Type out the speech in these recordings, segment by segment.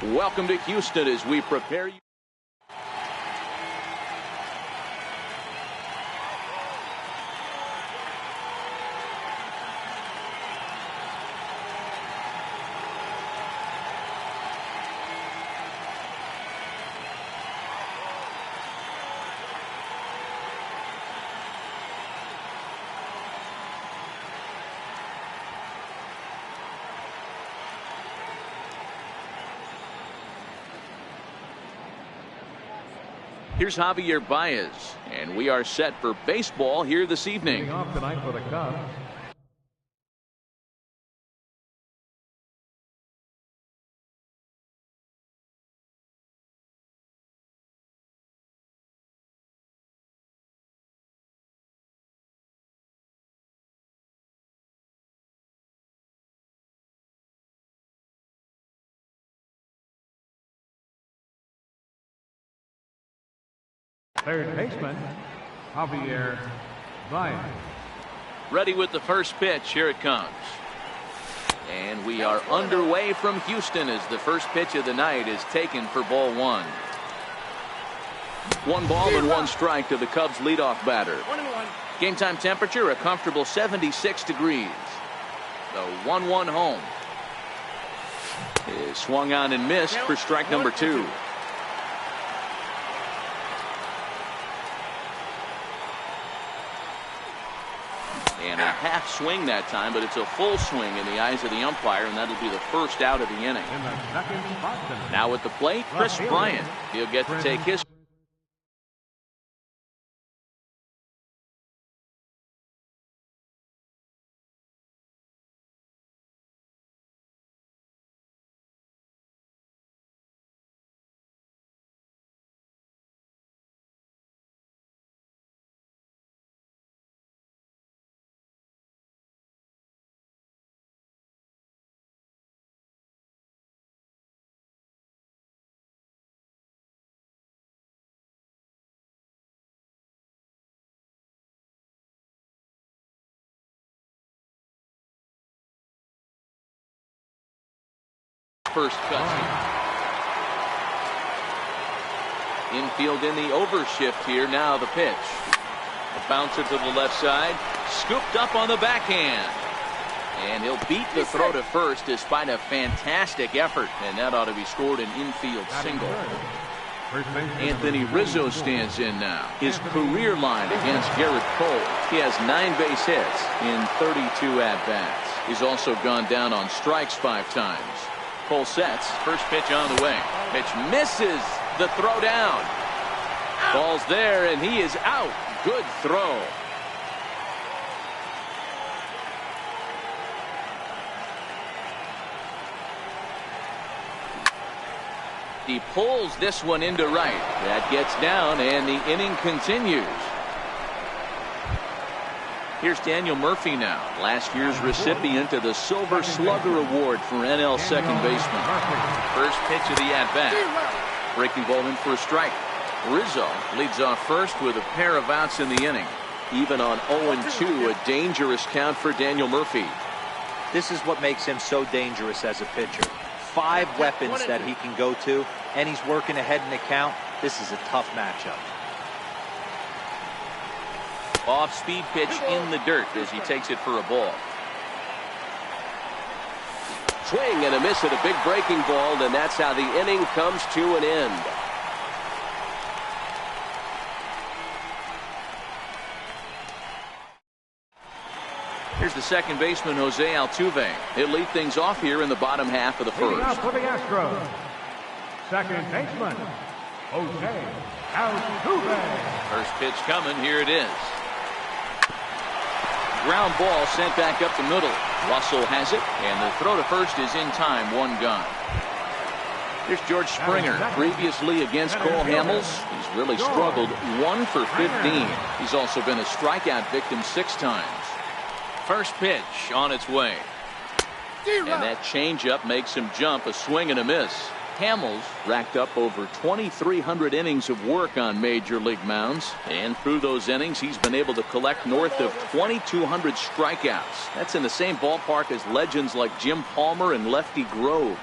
Welcome to Houston as we prepare you. Here's Javier Baez, and we are set for baseball here this evening. Off tonight for the Cubs. Third baseman, Javier Baez. Ready with the first pitch. Here it comes. And we are underway from Houston as the first pitch of the night is taken for ball one. 1 ball and 1 strike to the Cubs leadoff batter. Game time temperature a comfortable 76 degrees. The 1-1 home is swung on and missed for strike number 2. And a half swing that time, but it's a full swing in the eyes of the umpire, and that'll be the first out of the inning. Now at the plate, Chris Bryant. He'll get to take his. First cut. Infield in the overshift here. Now the pitch. A bouncer to the left side. Scooped up on the backhand. And he'll beat the throw to first despite a fantastic effort. And that ought to be scored an infield single. Anthony Rizzo stands in now. His career line against Garrett Cole. He has 9 base hits in 32 at-bats. He's also gone down on strikes 5 times. Cole sets. First pitch on the way. Pitch misses. The throw down. Ball's there, and he is out. Good throw. He pulls this one into right. That gets down, and the inning continues. Here's Daniel Murphy now, last year's recipient of the Silver Slugger Award for NL second baseman. First pitch of the at-bat. Breaking ball in for a strike. Rizzo leads off first with a pair of outs in the inning. Even on 0-2, a dangerous count for Daniel Murphy. This is what makes him so dangerous as a pitcher. 5 weapons that he can go to, and he's working ahead in the count. This is a tough matchup. Off-speed pitch in the dirt as he takes it for a ball. Swing and a miss at a big breaking ball, and that's how the inning comes to an end. Here's the second baseman, Jose Altuve. He'll lead things off here in the bottom half of the first. Out for the Astros, second baseman, Jose Altuve. First pitch coming. Here it is. Ground ball sent back up the middle. Russell has it, and the throw to first is in time. 1 gone. Here's George Springer. Previously against Cole Hamels, he's really struggled. 1 for 15. He's also been a strikeout victim 6 times. First pitch on its way. And that changeup makes him jump. A swing and a miss. Hamels racked up over 2,300 innings of work on major league mounds, and through those innings he's been able to collect north of 2,200 strikeouts. That's in the same ballpark as legends like Jim Palmer and Lefty Grove.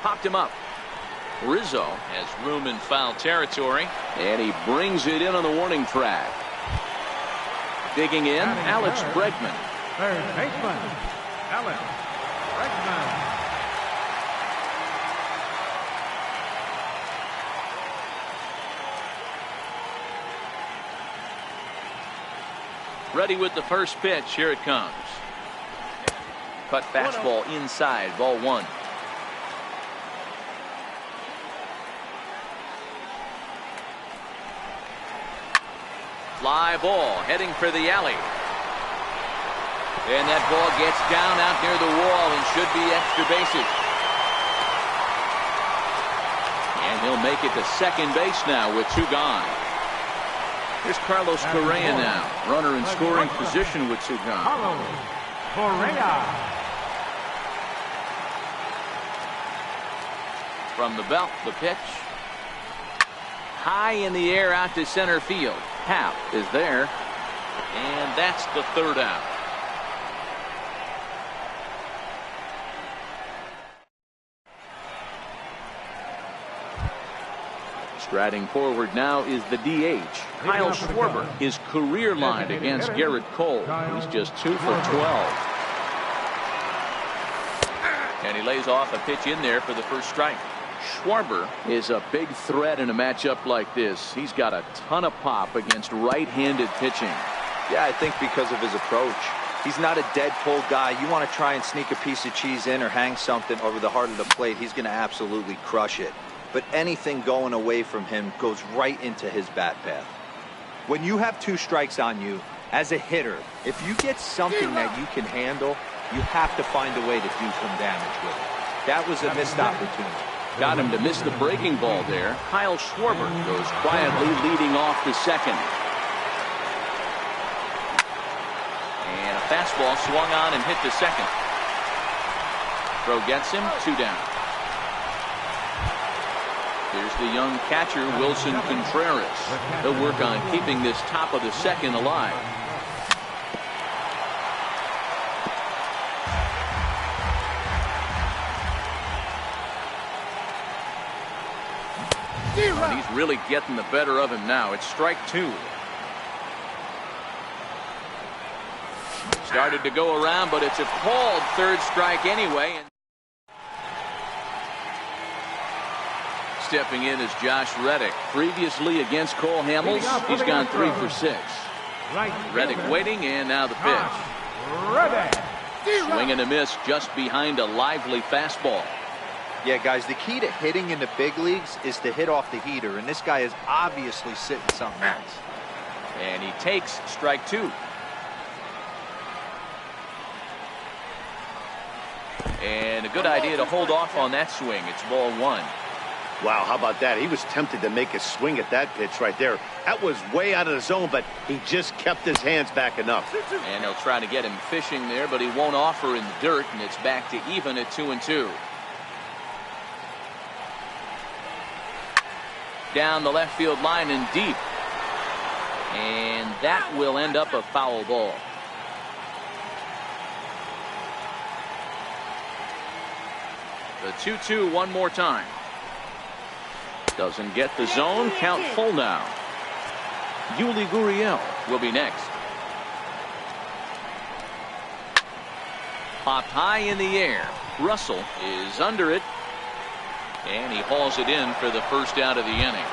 Popped him up. Rizzo has room in foul territory, and he brings it in on the warning track. Digging in, Alex Bregman. Third baseman, Alex Bregman. Ready with the first pitch. Here it comes. Cut fastball inside, ball one. Fly ball heading for the alley. And that ball gets down out near the wall and should be extra bases. And he'll make it to second base now with two gone. Here's Carlos Correa now. Runner in scoring position with two gone. Carlos Correa. From the belt, the pitch. High in the air out to center field. Happ is there. And that's the third out. Striding forward now is the DH, Kyle Schwarber. His career line against Garrett Cole. He's just 2 for 12. And he lays off a pitch in there for the first strike. Schwarber is a big threat in a matchup like this. He's got a ton of pop against right-handed pitching. Yeah, I think because of his approach. He's not a dead pull guy. You want to try and sneak a piece of cheese in or hang something over the heart of the plate, he's going to absolutely crush it. But anything going away from him goes right into his bat path. When you have two strikes on you, as a hitter, if you get something that you can handle, you have to find a way to do some damage with it. That was a missed opportunity. Got him to miss the breaking ball there. Kyle Schwarber goes quietly leading off to second. And a fastball swung on and hit to second. Throw gets him, 2 down. Here's the young catcher, Wilson Contreras. He'll work on keeping this top of the second alive. And he's really getting the better of him now. It's strike 2. Started to go around, but it's a called third strike anyway. Stepping in is Josh Reddick. Previously against Cole Hamels, he's gone 3 for 6. Reddick waiting, and now the pitch. Swing and a miss just behind a lively fastball. Yeah, guys, the key to hitting in the big leagues is to hit off the heater, and this guy is obviously sitting something else. And he takes strike 2. And a good idea to hold off on that swing. It's ball 1. Wow, how about that? He was tempted to make a swing at that pitch right there. That was way out of the zone, but he just kept his hands back enough. And they'll try to get him fishing there, but he won't offer in the dirt, and it's back to even at 2-2. Down the left field line and deep. And that will end up a foul ball. The 2-2 one more time. Doesn't get the zone. Count full now. Yuli Gurriel will be next. Popped high in the air. Russell is under it. And he hauls it in for the first out of the inning.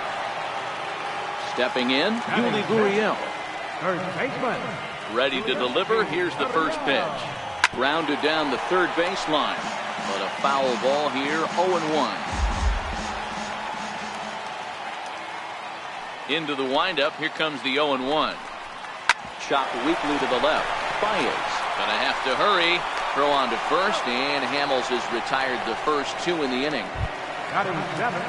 Stepping in, Yuli Gurriel. Third baseman. Ready to deliver. Here's the first pitch. Grounded down the third baseline. But a foul ball here, 0-1. Into the windup. Here comes the 0-1. Chopped weakly to the left. Baez gonna have to hurry. Throw on to first, and Hamels has retired the first 2 in the inning.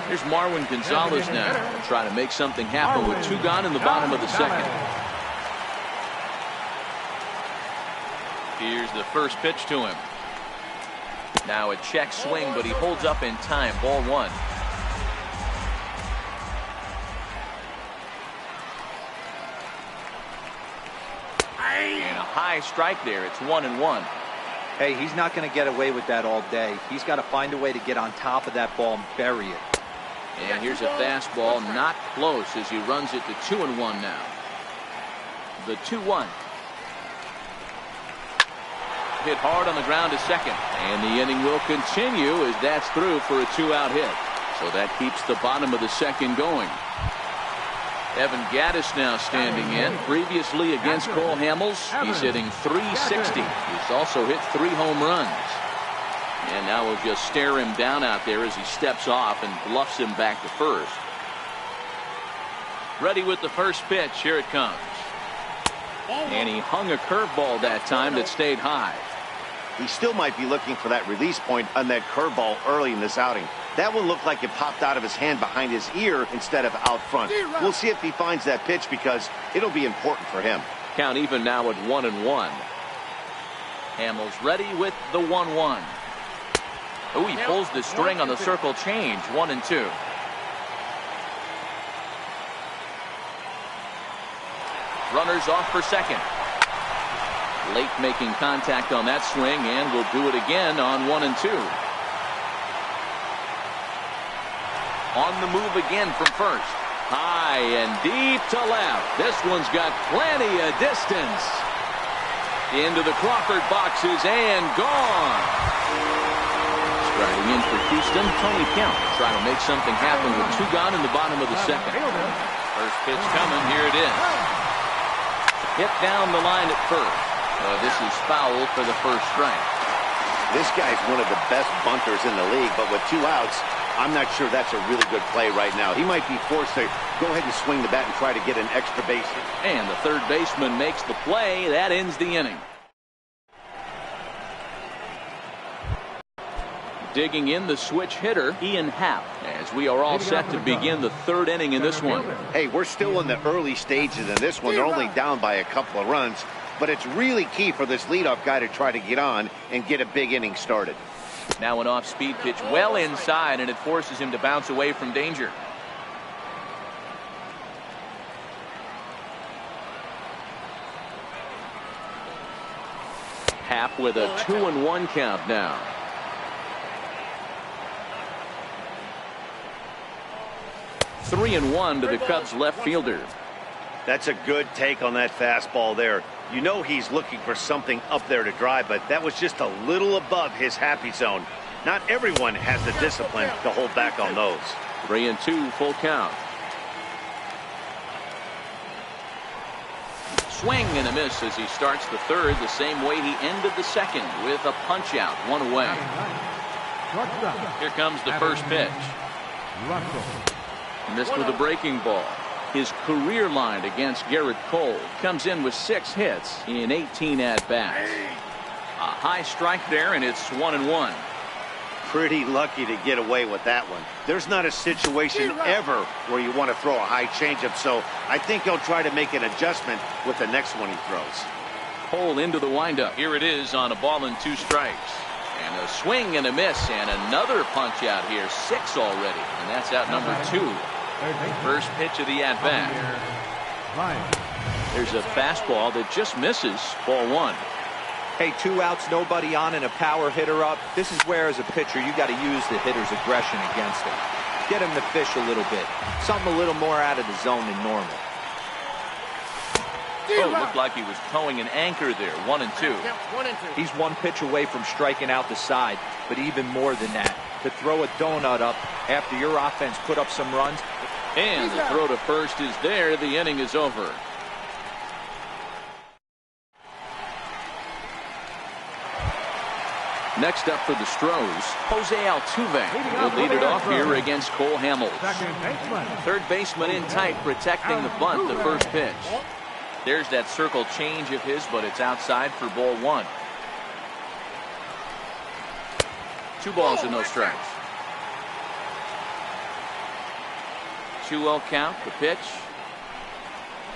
Here's Marwin Gonzalez now, trying to make something happen with 2 gone in the bottom of the second. Here's the first pitch to him. Now a check swing, but he holds up in time. Ball 1. And a high strike there. It's 1-1. Hey, he's not going to get away with that all day. He's got to find a way to get on top of that ball and bury it. And here's a fastball, not close as he runs it to 2-1 now. The 2-1. Hit hard on the ground to second. And the inning will continue as that's through for a 2-out hit. So that keeps the bottom of the second going. Evan Gaddis now standing in. Previously against Cole Hamels, he's hitting .360. He's also hit 3 home runs. And now we'll just stare him down out there as he steps off and bluffs him back to first. Ready with the first pitch. Here it comes. And he hung a curveball that time that stayed high. He still might be looking for that release point on that curveball early in this outing. That one looked like it popped out of his hand behind his ear instead of out front. We'll see if he finds that pitch because it'll be important for him. Count even now at 1-1. Hamels ready with the 1-1. Oh, he pulls the string on the circle change. 1-2. Runners off for second. Late making contact on that swing, and will do it again on 1-2. On the move again from first. High and deep to left. This one's got plenty of distance. Into the Crawford boxes and gone. Striding in for Houston, Tony Kemp trying to make something happen with 2 gone in the bottom of the second. First pitch coming. Here it is. Hit down the line at first. This is foul for the first strike. This guy's one of the best bunters in the league, but with 2 outs, I'm not sure that's a really good play right now. He might be forced to go ahead and swing the bat and try to get an extra base hit. And the third baseman makes the play. That ends the inning. Digging in the switch hitter, Ian Happ, as we are all set to begin the 3rd inning in this one. Hey, we're still in the early stages in this one. They're only down by a couple of runs, but it's really key for this leadoff guy to try to get on and get a big inning started. Now an off-speed pitch well inside, and it forces him to bounce away from danger. Happ with a 2-1 count now. Three and 1 to the Cubs left fielder. That's a good take on that fastball there. You know he's looking for something up there to drive, but that was just a little above his happy zone. Not everyone has the discipline to hold back on those. 3-2 full count. Swing and a miss as he starts the 3rd the same way he ended the 2nd with a punch out, 1 away. Here comes the first pitch. Missed with a breaking ball. His career line against Garrett Cole comes in with 6 hits in 18 at-bats. A high strike there, and it's 1-1. Pretty lucky to get away with that one. There's not a situation ever where you want to throw a high changeup, so I think he'll try to make an adjustment with the next one he throws. Cole into the windup. Here it is on a ball and 2 strikes. And a swing and a miss, and another punch out here. 6 already, and that's out number 2. First pitch of the at-bat. There's a fastball that just misses. Ball 1. Hey, 2 outs, nobody on, and a power hitter up. This is where, as a pitcher, you got to use the hitter's aggression against him. Get him to fish a little bit. Something a little more out of the zone than normal. Oh, looked like he was towing an anchor there. 1-2. He's 1 pitch away from striking out the side, but even more than that, to throw a donut up after your offense put up some runs. And the throw to first is there. The inning is over. Next up for the Stros, Jose Altuve will lead it off here against Cole Hamels. 3rd baseman in tight, protecting the bunt, the first pitch. There's that circle change of his, but it's outside for ball 1. 2 balls and no strikes. 2-0 count, the pitch.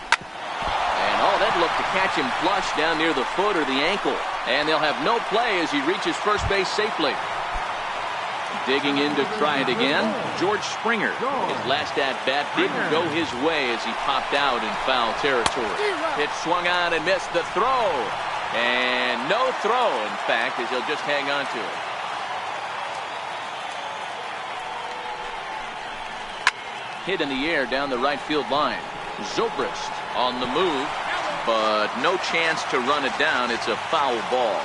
And that looked to catch him flush down near the foot or the ankle. And they'll have no play as he reaches first base safely. Digging in to try it again, George Springer. His last at-bat didn't go his way as he popped out in foul territory. Pitch swung on and missed the throw. And no throw, in fact, as he'll just hang on to it. Hit in the air down the right field line. Zobrist on the move, but no chance to run it down. It's a foul ball.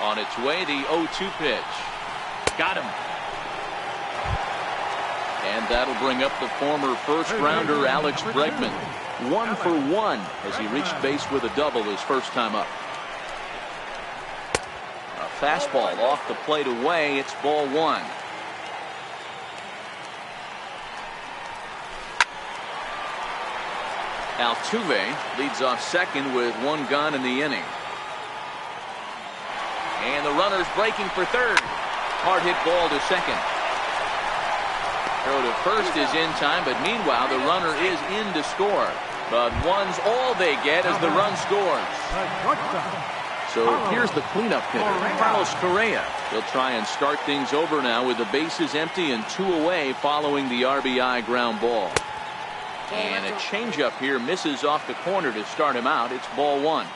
On its way, the 0-2 pitch. Got him. And that'll bring up the former first-rounder Alex Bregman. 1 for 1 as he reached base with a double his first time up. A fastball off the plate away. It's ball 1. Altuve leads off second with 1 gone in the inning. And the runner's breaking for third. Hard hit ball to second. Throw to first is in time, but meanwhile the runner is in to score. But 1's all they get as the run scores. So here's the cleanup hitter, Carlos Correa. He'll try and start things over now with the bases empty and 2 away following the RBI ground ball. And a changeup here misses off the corner to start him out. It's ball 1.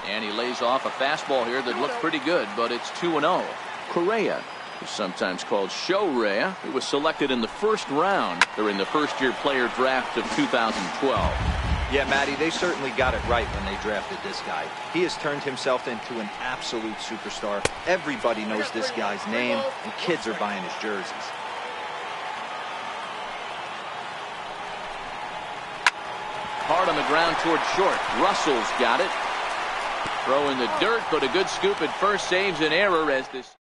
And he lays off a fastball here that looked pretty good, but it's 2-0. Correa, who's sometimes called Show-Rea, who was selected in the first round during the first-year player draft of 2012. Yeah, Matty, they certainly got it right when they drafted this guy. He has turned himself into an absolute superstar. Everybody knows this guy's name, and kids are buying his jerseys. Hard on the ground toward short. Russell's got it. Throw in the dirt, but a good scoop at first saves an error as this.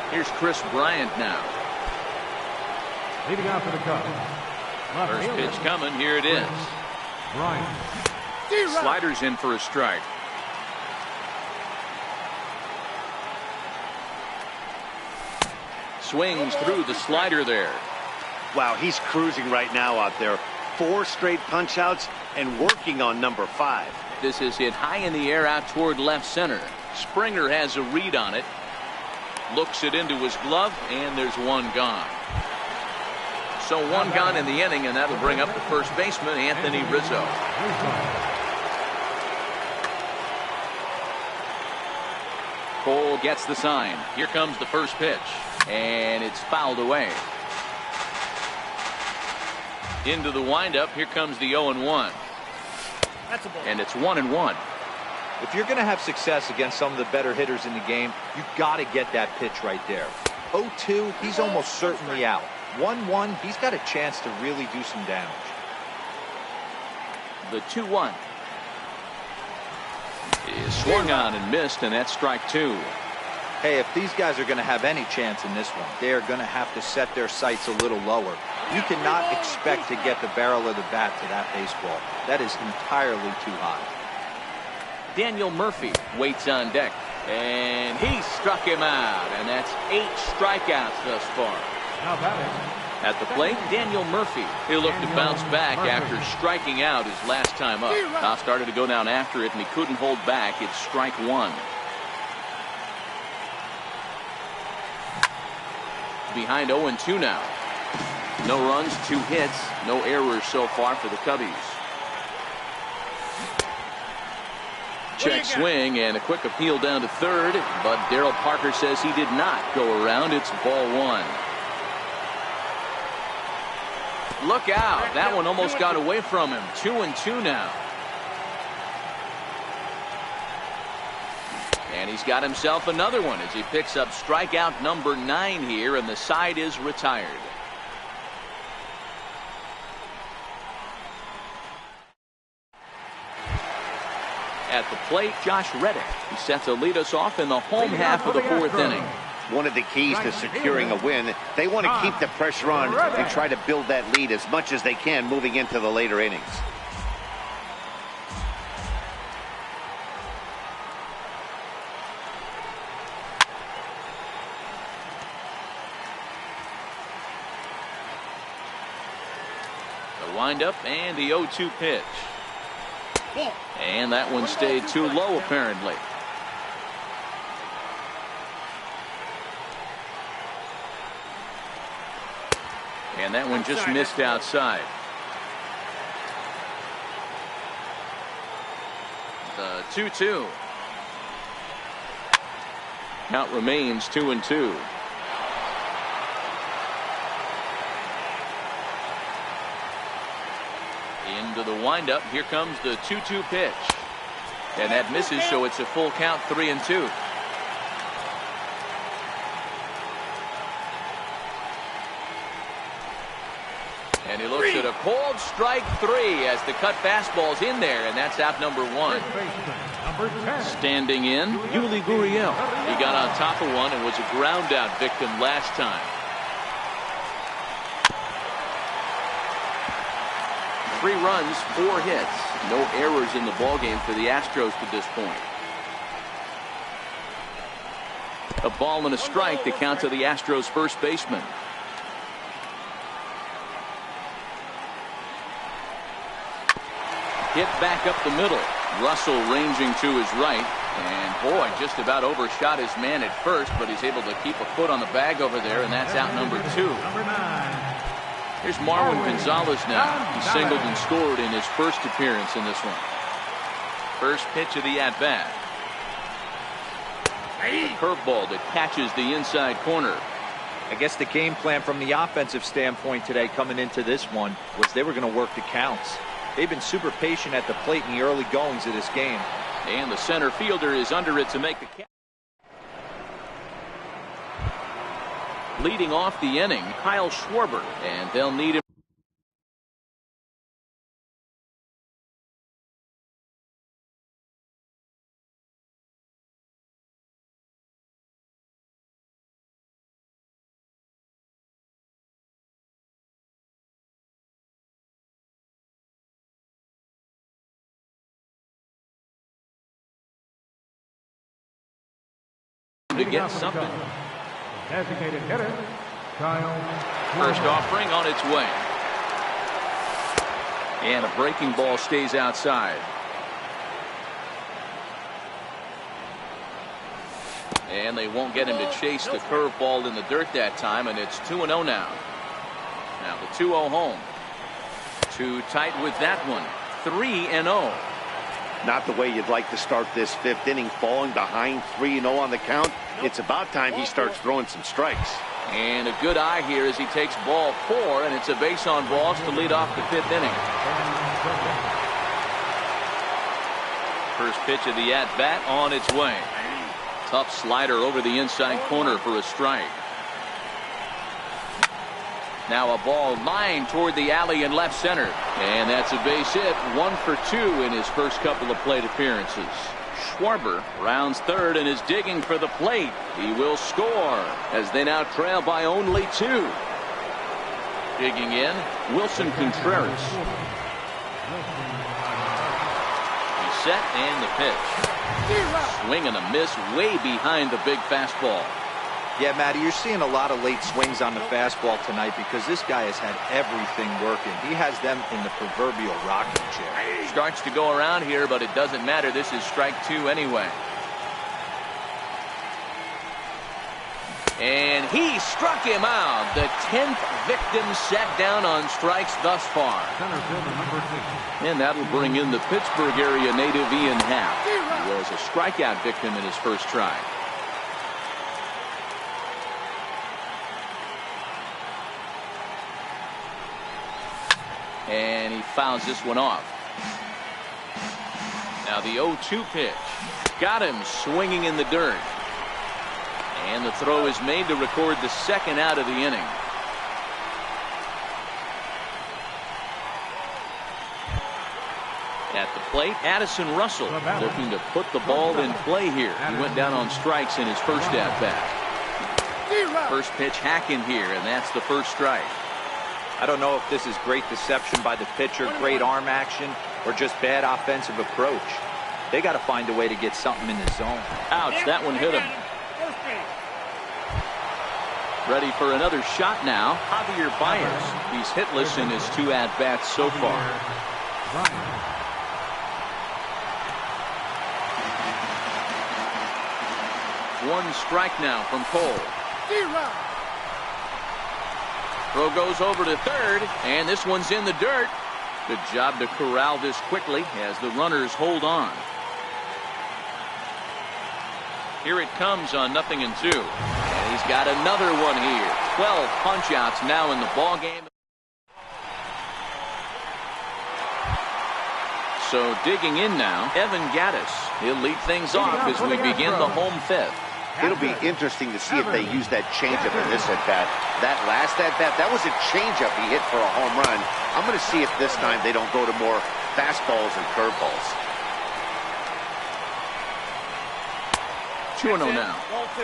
Here's Chris Bryant now. Leading off for the Cubs. First pitch coming. Here it is. Bryant. Sliders in for a strike. Swings through the slider there. Wow, he's cruising right now out there. 4 straight punch outs and working on number 5. This is hit high in the air out toward left center. Springer has a read on it. Looks it into his glove, and there's 1 gone. So 1 gone in the inning, and that'll bring up the first baseman, Anthony Rizzo. Cole gets the sign. Here comes the first pitch, and it's fouled away. Into the windup. Here comes the 0-1. And it's 1-1. If you're going to have success against some of the better hitters in the game, you've got to get that pitch right there. 0-2, he's almost certainly out. 1-1, he's got a chance to really do some damage. The 2-1 is swung on and missed, and that's strike 2. Hey, if these guys are going to have any chance in this one, they are going to have to set their sights a little lower. You cannot expect to get the barrel of the bat to that baseball. That is entirely too high. Daniel Murphy waits on deck, and he struck him out, and that's 8 strikeouts thus far. At the plate, Daniel Murphy. He'll look to bounce back after striking out his last time up. Now started to go down after it, and he couldn't hold back. It's strike 1. Behind 0-2 now. No runs, 2 hits, no errors so far for the Cubbies. Check swing and a quick appeal down to third, but Darryl Parker says he did not go around. It's ball 1. Look out. That one almost got away from him. 2-2 now. And he's got himself another one as he picks up strikeout number 9 here, and the side is retired. At the plate, Josh Reddick. He set to lead us off in the home half of the 4th inning. One of the keys to securing a win, they want to keep the pressure on and try to build that lead as much as they can moving into the later innings. The windup and the 0-2 pitch. And that one stayed too low, apparently. And that one just missed outside. The 2-2. Count remains 2-2. Into the windup. Here comes the 2-2 pitch. And that misses, so it's a full count, 3-2. And he looks at a cold strike 3 as the cut fastball's in there, and that's out number 1. Standing in, Yuli Gurriel. He got on top of one and was a ground out victim last time. Three runs, 4 hits. No errors in the ballgame for the Astros to this point. A ball and a strike to count to the Astros first baseman. Hit back up the middle. Russell ranging to his right. And boy, just about overshot his man at first, but he's able to keep a foot on the bag over there, and that's out number 2. Here's Marwin Gonzalez now. He singled and scored in his first appearance in this one. First pitch of the at-bat. Curveball that catches the inside corner. I guess the game plan from the offensive standpoint today coming into this one was they were going to work the counts. They've been super patient at the plate in the early goings of this game. And the center fielder is under it to make the catch. Leading off the inning, Kyle Schwarber, and they'll need him to get something. Designated hitter, Kyle. First offering on its way. And a breaking ball stays outside. And they won't get him to chase the curveball in the dirt that time, and it's 2-0 now. Now the 2-0 home. Too tight with that one. 3-0. Not the way you'd like to start this 5th inning, falling behind 3-0 on the count. It's about time he starts throwing some strikes. And a good eye here as he takes ball 4, and it's a base on balls to lead off the 5th inning. First pitch of the at-bat on its way. Tough slider over the inside corner for a strike. Now a ball lined toward the alley in left center. And that's a base hit. 1 for 2 in his first couple of plate appearances. Schwarber rounds third and is digging for the plate. He will score as they now trail by only 2. Digging in, Wilson Contreras. He's set and the pitch. Swing and a miss way behind the big fastball. Yeah, Matty, you're seeing a lot of late swings on the fastball tonight because this guy has had everything working. He has them in the proverbial rocking chair. Starts to go around here, but it doesn't matter. This is strike 2 anyway. And he struck him out. The 10th victim set down on strikes thus far. Center fielder number 2. And that'll bring in the Pittsburgh area native Ian Happ. He was a strikeout victim in his first try. And he fouls this one off. Now the 0-2 pitch. Got him swinging in the dirt. And the throw is made to record the second out of the inning. At the plate, Addison Russell looking to put the ball in play here. He went down on strikes in his first at-bat. First pitch hacking here, and that's the first strike. I don't know if this is great deception by the pitcher, great arm action, or just bad offensive approach. They got to find a way to get something in the zone. Ouch, that one hit him. Ready for another shot now, Javier Baez. He's hitless in his 2 at-bats so far. One strike now from Cole. Throw goes over to third, and this one's in the dirt. Good job to corral this quickly as the runners hold on. Here it comes on 0-2. And he's got another one here. 12 punch-outs now in the ball game. So digging in now, Evan Gaddis. He'll lead things off as we begin the home fifth. It'll be interesting to see if they use that changeup in this at-bat. That last at-bat, that was a changeup he hit for a home run. I'm going to see if this time they don't go to more fastballs and curveballs. 2-0 now.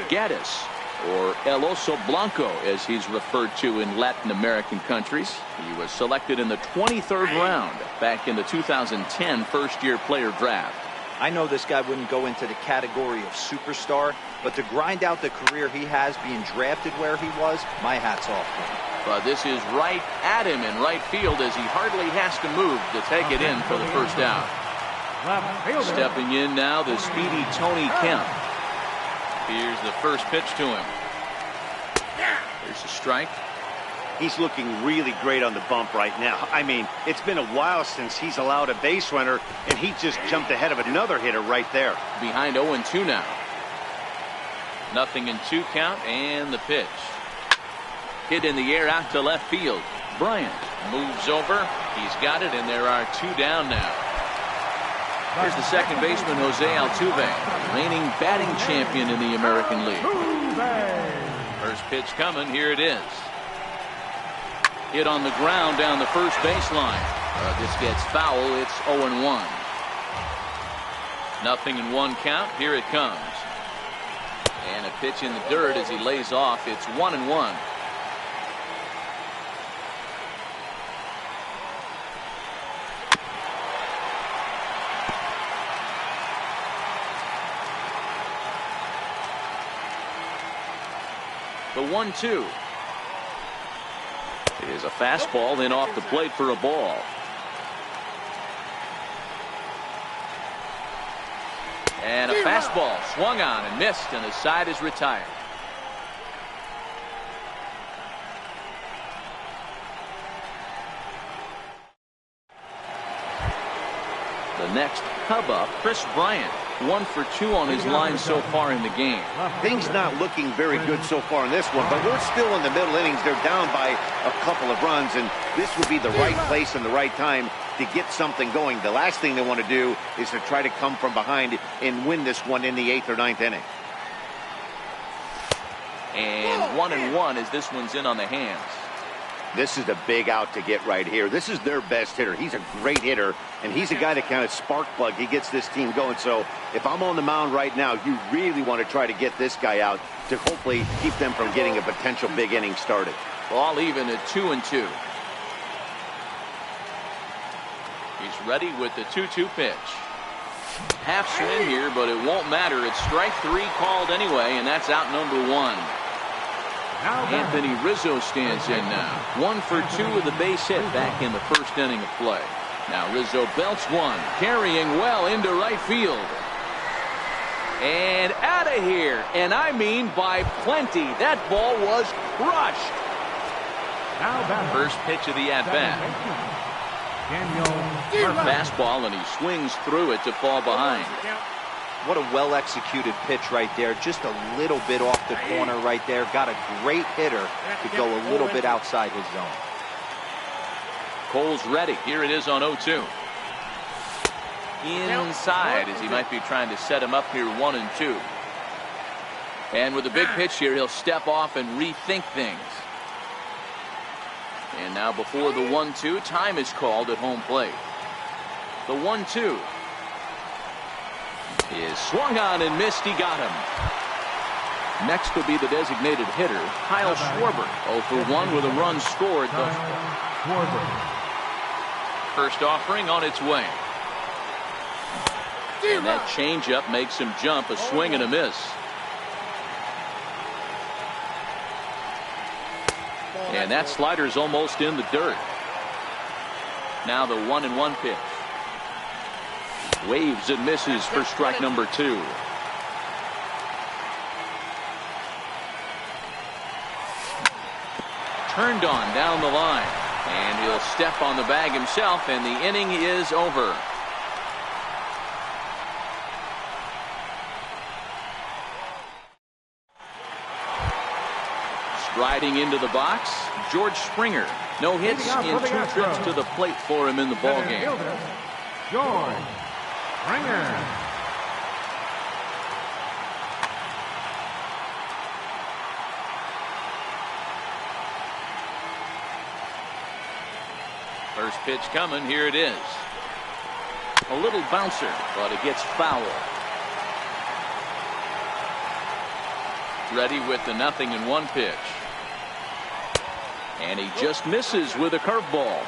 Gaddis, or El Oso Blanco, as he's referred to in Latin American countries. He was selected in the 23rd round back in the 2010 first-year player draft. I know this guy wouldn't go into the category of superstar, but to grind out the career he has being drafted where he was, my hat's off to him. But this is right at him in right field as he hardly has to move to take it in for the first out. Stepping in now, the speedy Tony Kemp. Here's the first pitch to him. There's a strike. He's looking really great on the bump right now. I mean, it's been a while since he's allowed a base runner, and he just jumped ahead of another hitter right there. Behind 0-2 now. 0-2 count, and the pitch. Hit in the air out to left field. Bryant moves over. He's got it, and there are 2 down now. Here's the second baseman, Jose Altuve, reigning batting champion in the American League. First pitch coming. Here it is. Hit on the ground down the first baseline. This gets foul. It's 0-1. 0-1 count. Here it comes. And a pitch in the dirt as he lays off. It's 1-1. The 1-2 is a fastball, then off the plate for a ball. And a fastball swung on and missed, and the side is retired. The next Cub up, Chris Bryant. 1 for 2 on his line so far in the game. Things not looking very good so far in this one, but we're still in the middle innings. They're down by a couple of runs, and this would be the right place and the right time to get something going. The last thing they want to do is to try to come from behind and win this one in the 8th or 9th inning. And 1-1 as this one's in on the hands. This is a big out to get right here. This is their best hitter. He's a great hitter, and he's a guy that kind of spark plug. He gets this team going. So if I'm on the mound right now, you really want to try to get this guy out to hopefully keep them from getting a potential big inning started. Ball even at 2-2. He's ready with the 2-2 pitch. Half swing here, but it won't matter. It's strike 3 called anyway, and that's out number 1. Anthony Rizzo stands in now. 1 for 2 with a base hit back in the first inning of play. Now Rizzo belts one, carrying well into right field. And out of here. And I mean by plenty. That ball was crushed. First pitch of the at-bat. Fastball, and he swings through it to fall behind. What a well-executed pitch right there. Just a little bit off the corner right there. Got a great hitter to go a little bit outside his zone. Cole's ready. Here it is on 0-2. Inside as he might be trying to set him up here 1-2. And with a big pitch here, he'll step off and rethink things. And now before the 1-2, time is called at home plate. The 1-2 is swung on and missed. He got him. Next will be the designated hitter, Kyle Schwarber. 0 for 1 with a run scored thus far. First offering on its way. And that changeup makes him jump. A swing and a miss. And that slider's almost in the dirt. Now the 1-1 pitch. Waves and misses for strike number 2. turned on down the line. And he'll step on the bag himself, and the inning is over. Striding into the box, George Springer. No hits in 2 trips to the plate for him in the ballgame. George Springer. First pitch coming. Here it is. A little bouncer, but it gets foul. Ready with the 0-1 pitch. And he just misses with a curveball.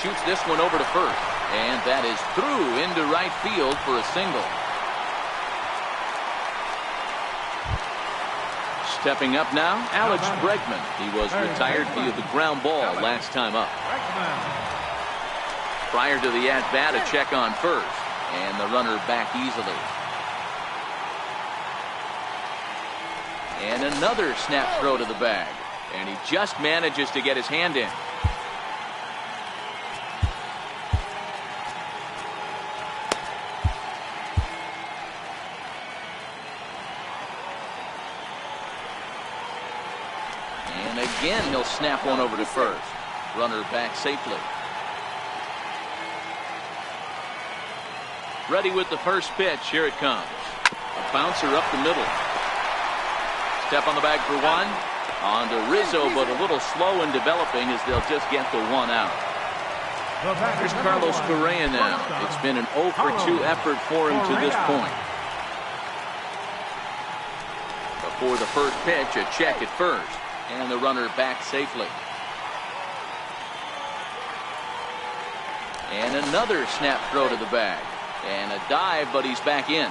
Shoots this one over to first. And that is through into right field for a single. Stepping up now, Alex Bregman. He was retired via the ground ball last time up. Prior to the at-bat, a check on first. And the runner back easily. And another snap throw to the bag. And he just manages to get his hand in. And again, he'll snap one over to first. Runner back safely. Ready with the first pitch. Here it comes. A bouncer up the middle. Step on the bag for one. On to Rizzo, but a little slow in developing as they'll just get the one out. Here's Carlos Correa now. It's been an 0 for 2 effort for him to this point. Before the first pitch, a check at first. And the runner back safely. And another snap throw to the bag. And a dive, but he's back in.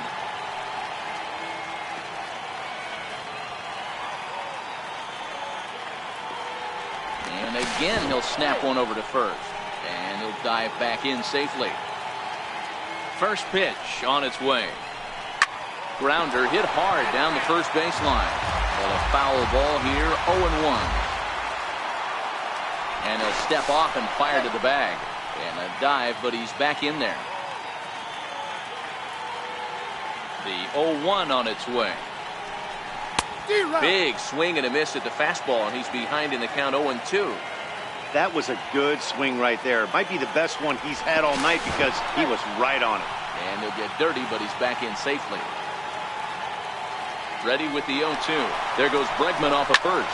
And again, he'll snap one over to first. And he'll dive back in safely. First pitch on its way. Grounder hit hard down the first baseline. But a foul ball here, 0-1. And he'll step off and fire to the bag. And a dive, but he's back in there. The 0-1 on its way. Big swing and a miss at the fastball, and he's behind in the count 0-2. That was a good swing right there. Might be the best one he's had all night because he was right on it. And he'll get dirty, but he's back in safely. Ready with the 0-2. There goes Bregman off of first.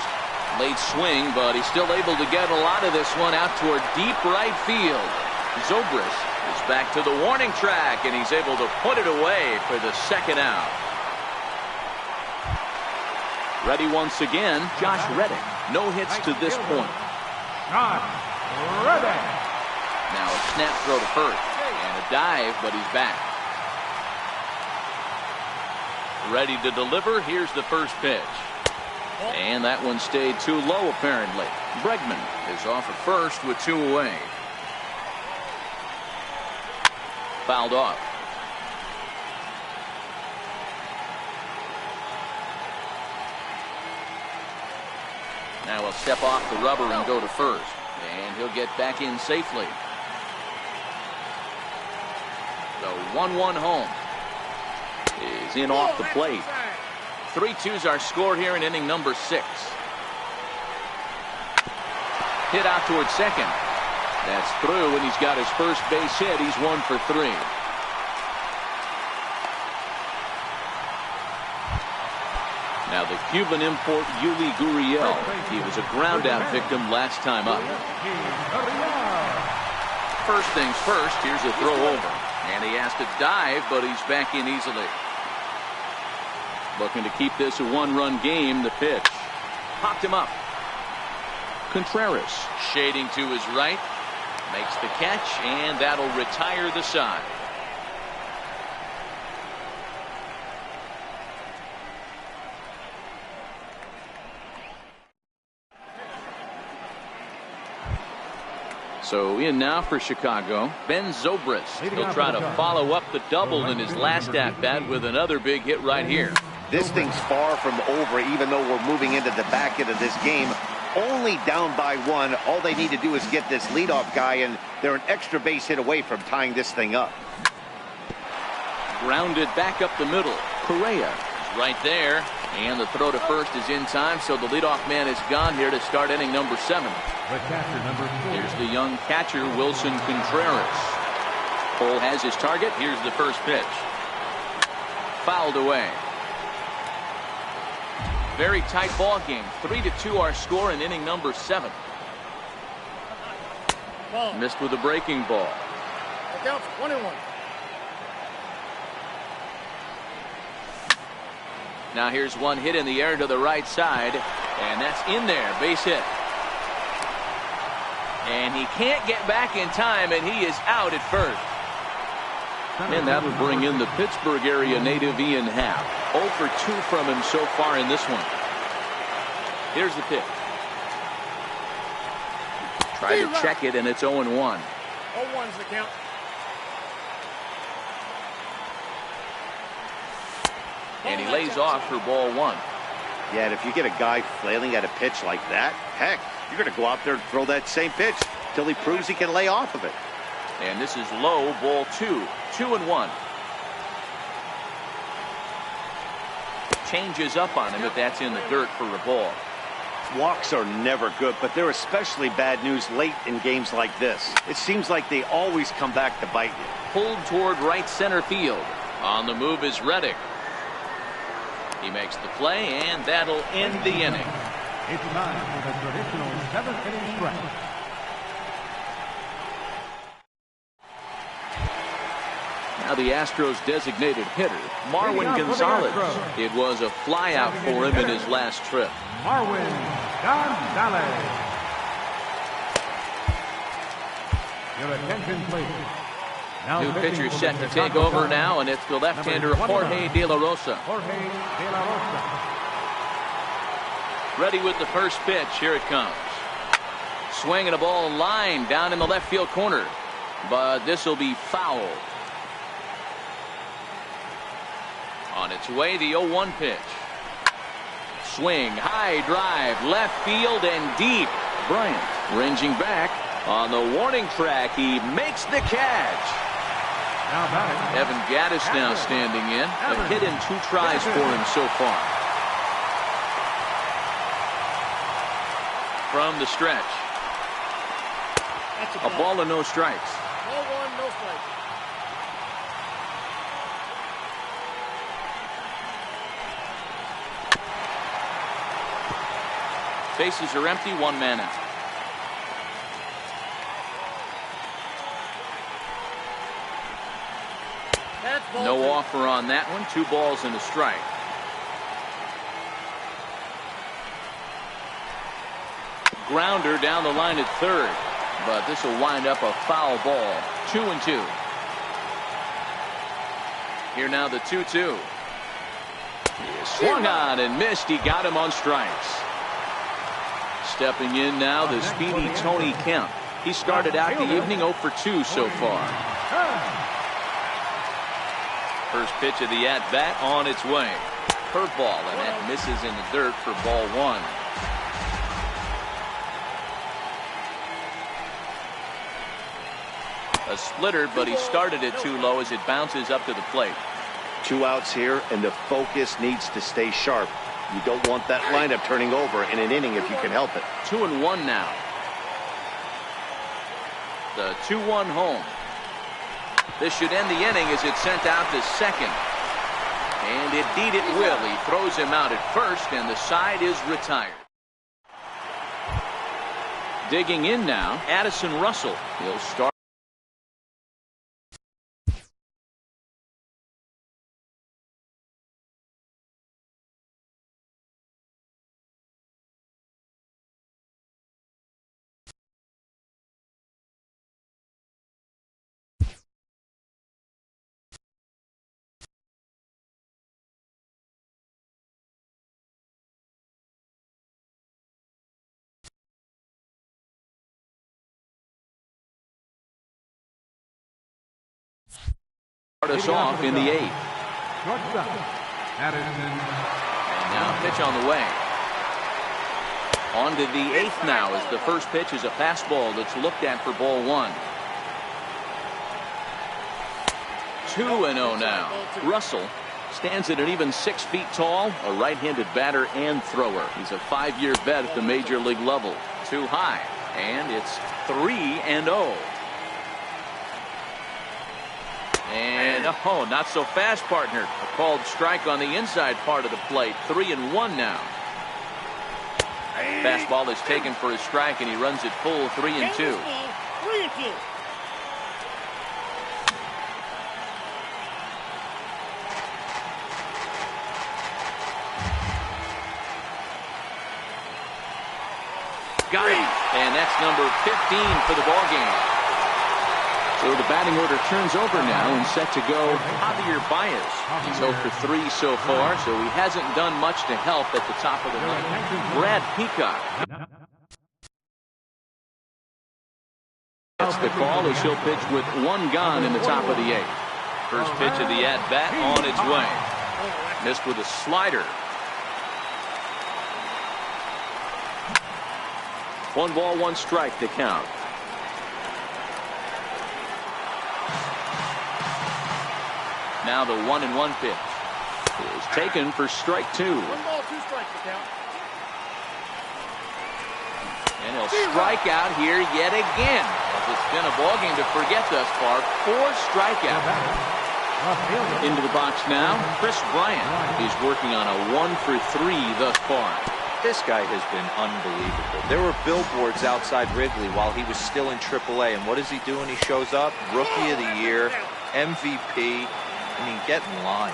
Late swing, but he's still able to get a lot of this one out toward deep right field. Zobrist is back to the warning track, and he's able to put it away for the second out. Ready once again, Josh Reddick. No hits to this point. Josh Reddick. Now a snap throw to first, and a dive, but he's back. Ready to deliver. Here's the first pitch. And that one stayed too low, apparently. Bregman is off at first with 2 away. Fouled off. Now he'll step off the rubber and go to first. And he'll get back in safely. The 1-1 home is in off the plate. 3-2's our score here in inning number 6. Hit out towards second. That's through, and he's got his first base hit. He's 1 for 3. Now the Cuban import Yuli Gurriel. He was a ground out victim last time up. First things first, here's a throw over. And he has to dive, but he's back in easily. Looking to keep this a 1-run game. The pitch. Popped him up. Contreras shading to his right. Makes the catch, and that'll retire the side. So in now for Chicago, Ben Zobrist. He'll try to follow up the double in his last at-bat with another big hit right here. This thing's far from over, even though we're moving into the back end of this game. Only down by 1. All they need to do is get this leadoff guy, and they're an extra base hit away from tying this thing up. Grounded back up the middle. Correa is right there. And the throw to first is in time, so the leadoff man is gone here to start inning number 7. The catcher, number 4. Here's the young catcher, Wilson Contreras. Cole has his target. Here's the first pitch. Fouled away. Very tight ball game. 3-2 our score in inning number 7. Missed with a breaking ball. The count's 1-1. Now here's one hit in the air to the right side, and that's in there. Base hit. And he can't get back in time, and he is out at first. And that'll bring in the Pittsburgh area native Ian Happ. 0 for 2 from him so far in this one. Here's the pitch. Try to check it, and it's 0-1. 0-1's the count. And he lays off for ball 1. Yeah, and if you get a guy flailing at a pitch like that, heck, you're going to go out there and throw that same pitch till he proves he can lay off of it. And this is low, ball 2. 2-1. Changes up on him, but that's in the dirt for a ball. Walks are never good, but they're especially bad news late in games like this. It seems like they always come back to bite you. Pulled toward right center field. On the move is Reddick. He makes the play, and that'll end the inning. It's time for the traditional 7th inning stretch. Now the Astros designated hitter, Marwin Gonzalez. It was a flyout for him in his last trip. Marwin Gonzalez. Your attention, please. Now New pitcher set to take over now, and it's the left-hander Jorge De La Rosa. Jorge De La Rosa. Ready with the first pitch. Here it comes. Swinging a ball line down in the left field corner, but this will be foul. On its way, the 0-1 pitch. Swing, high drive, left field and deep. Bryant ranging back on the warning track. He makes the catch. Now batting, Evan Gattis now standing in. A hit and 2 tries for him so far. From the stretch. A ball and no strikes. Ball 1, no strikes. Bases are empty, 1 man out. That's ball No 2. offer on that one. 2 balls and a strike. Grounder down the line at third, but this will wind up a foul ball. 2-2. Here now the 2-2. He is swung on and missed. He got him on strikes. Stepping in now, the speedy Tony Kemp. He started out the evening 0 for 2 so far. First pitch of the at-bat on its way. Curveball, and that misses in the dirt for ball 1. A splitter, but he started it too low as it bounces up to the plate. 2 outs here, and the focus needs to stay sharp. You don't want that lineup turning over in an inning if you can help it. 2-1 now. The 2-1 home. This should end the inning as it's sent out to second. And indeed it will. He throws him out at first, and the side is retired. Digging in now, Addison Russell. He'll start. Start us off in the 8th. Shortstop, Addison. And now pitch on the way. On to the 8th now as the first pitch is a fastball that's looked at for ball 1. 2-0 now. Russell stands at an even 6 feet tall, a right-handed batter and thrower. He's a 5-year vet at the major league level. Too high, and it's 3-0. And oh, not so fast, partner. A called strike on the inside part of the plate. 3-1 now. Fastball is taken for a strike, and he runs it full 3-2. 3-2. Got it. And that's number 15 for the ball game. So the batting order turns over now and set to go Javier Baez. He's 0 for 3 so far, so he hasn't done much to help at the top of the ninth. Brad Peacock. That's the call as he'll pitch with 1 gone in the top of the 8th. First pitch of the at-bat on its way. Missed with a slider. 1 ball, 1 strike to count. Now the 1-1 pitch is taken for strike 2. 1 ball, 2 strikes to count. And he'll strike out here yet again. As it's been a ball game to forget thus far. 4 strikeouts. Into the box now, Chris Bryant. He's working on a 1 for 3 thus far. This guy has been unbelievable. There were billboards outside Wrigley while he was still in AAA. And what is he doing? He shows up, Rookie of the Year, MVP. I mean, get in line.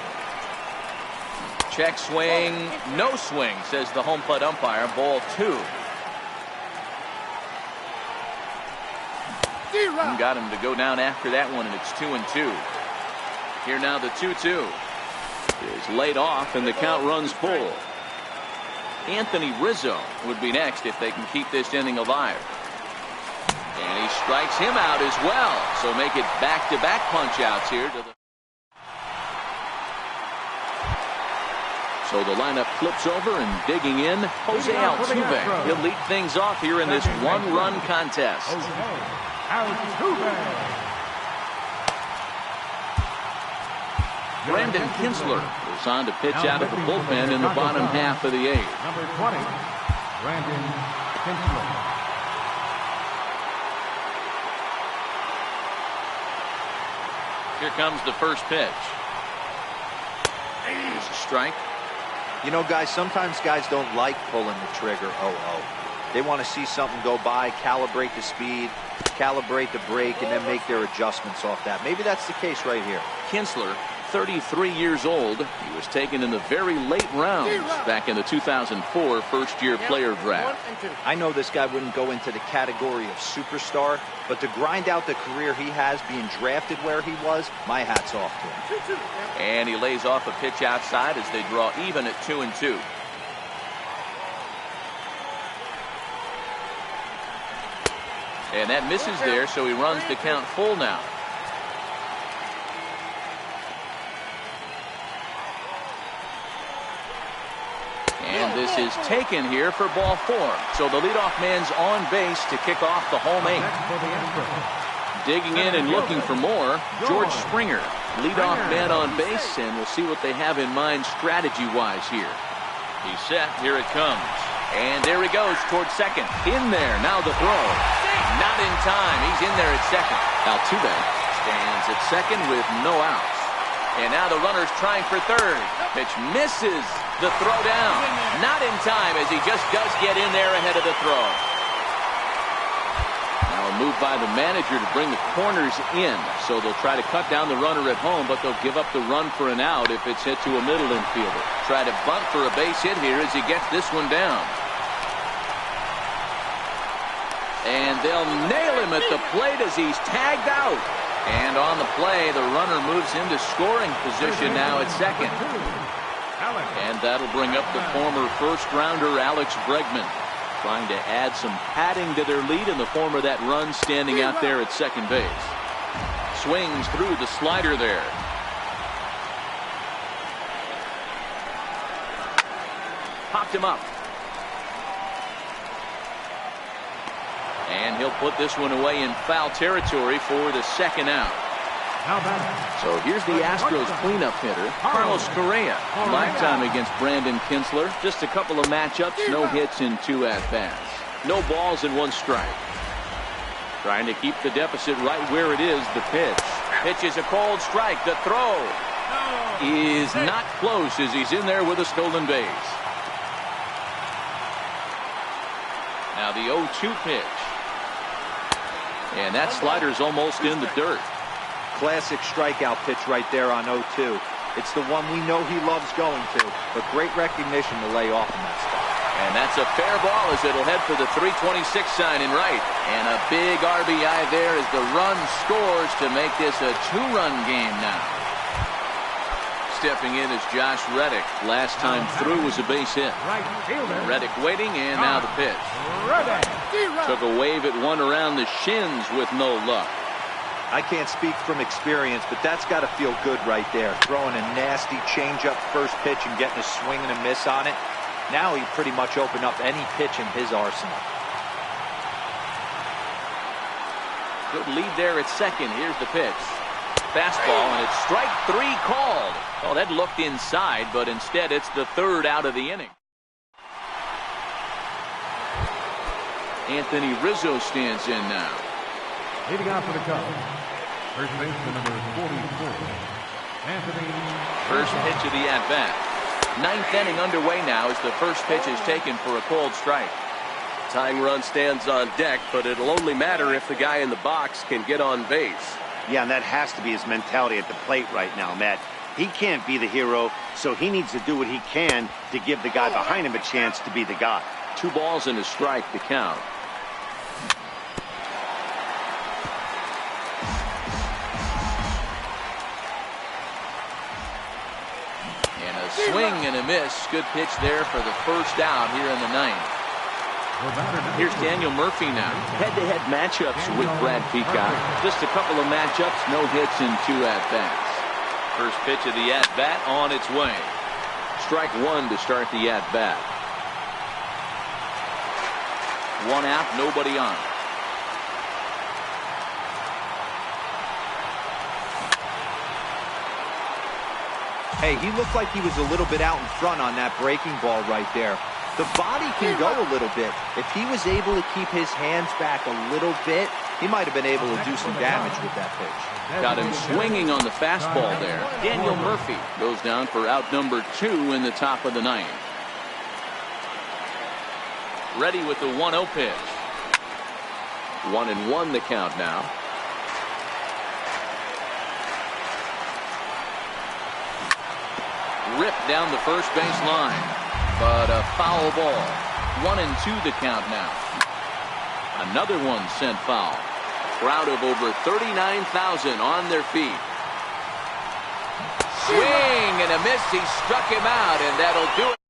Check swing, no swing, says the home plate umpire. Ball 2. And got him to go down after that one, and it's 2-2. Here now the 2-2 is laid off, and the count runs full. Anthony Rizzo would be next if they can keep this inning alive. And he strikes him out as well. So make it back-to-back punch-outs here. So the lineup flips over, and digging in, Jose Altuve. He'll lead things off here in this 1-run contest. Brandon Kinsler is on to pitch out of the bullpen in the bottom half of the 8th. Number 20, Brandon Kinsler. Here comes the first pitch. It's a strike. You know, guys, sometimes guys don't like pulling the trigger. They want to see something go by, calibrate the speed, calibrate the brake, and then make their adjustments off that. Maybe that's the case right here. Kinsler, 33 years old. He was taken in the very late rounds back in the 2004 first-year player draft. I know this guy wouldn't go into the category of superstar, but to grind out the career he has being drafted where he was, my hat's off to him. And he lays off a pitch outside as they draw even at 2-2. And that misses there, so he runs the count full now. And this is taken here for ball 4. So the leadoff man's on base to kick off the home 8th. Digging in and looking for more, George Springer. Leadoff man on base, and we'll see what they have in mind strategy-wise here. He's set. Here it comes. And there he goes towards second. In there. Now the throw. Not in time. He's in there at second. Altuve stands at second with no outs. And now the runner's trying for third. Pitch misses the throw down. Not in time, as he just does get in there ahead of the throw. Now a move by the manager to bring the corners in. So they'll try to cut down the runner at home, but they'll give up the run for an out if it's hit to a middle infielder. Try to bunt for a base hit here as he gets this one down. And they'll nail him at the plate as he's tagged out. And on the play, the runner moves into scoring position now at second. And that'll bring up the former first-rounder Alex Bregman, trying to add some padding to their lead in the form of that run standing out there at second base. Swings through the slider there. popped him up. And he'll put this one away in foul territory for the second out. So here's the Astros cleanup hitter, Carlos Correa. Lifetime against Brandon Kinsler. Just a couple of matchups, no hits in 2 at-bats. No balls and 1 strike. Trying to keep the deficit right where it is, the pitch. Pitch is a called strike. The throw is not close as he's in there with a stolen base. Now the 0-2 pitch. And that slider's almost in the dirt. Classic strikeout pitch right there on 0-2. It's the one we know he loves going to, but great recognition to lay off in that spot. And that's a fair ball as it'll head for the 326 sign in right. And a big RBI there as the run scores to make this a 2-run game now. Stepping in is Josh Reddick. Last time through was a base hit. Reddick waiting, and now the pitch. Took a wave at one around the shins with no luck. I can't speak from experience, but that's got to feel good right there. Throwing a nasty changeup first pitch and getting a swing and a miss on it. Now he pretty much opened up any pitch in his arsenal. Good lead there at second. Here's the pitch. Fastball, and it's strike 3 called. Well, that looked inside, but instead it's the 3rd out of the inning. Anthony Rizzo stands in now. Leading off for the Cubs, first baseman number 44, Anthony. First pitch of the at-bat. 9th inning underway now as the first pitch is taken for a called strike. Tying run stands on deck, but it'll only matter if the guy in the box can get on base. Yeah, and that has to be his mentality at the plate right now, Matt. He can't be the hero, so he needs to do what he can to give the guy behind him a chance to be the guy. 2 balls and a strike to count. And a swing and a miss. Good pitch there for the first out here in the 9th. Here's Daniel Murphy now. Head-to-head matchups with Brad Peacock. Just a couple of matchups, no hits in 2 at-bats. First pitch of the at-bat on its way. Strike 1 to start the at-bat. 1 out, nobody on. Hey, he looked like he was a little bit out in front on that breaking ball right there. The body can go a little bit. If he was able to keep his hands back a little bit, he might have been able to do some damage with that pitch. Got him swinging on the fastball there. Daniel Murphy goes down for out number 2 in the top of the 9th. Ready with the 1-0 pitch. 1-1 the count now. Ripped down the first base line, but a foul ball. 1-2 the count now. Another one sent foul. Crowd of over 39,000 on their feet. Swing and a miss. He struck him out, and that'll do it.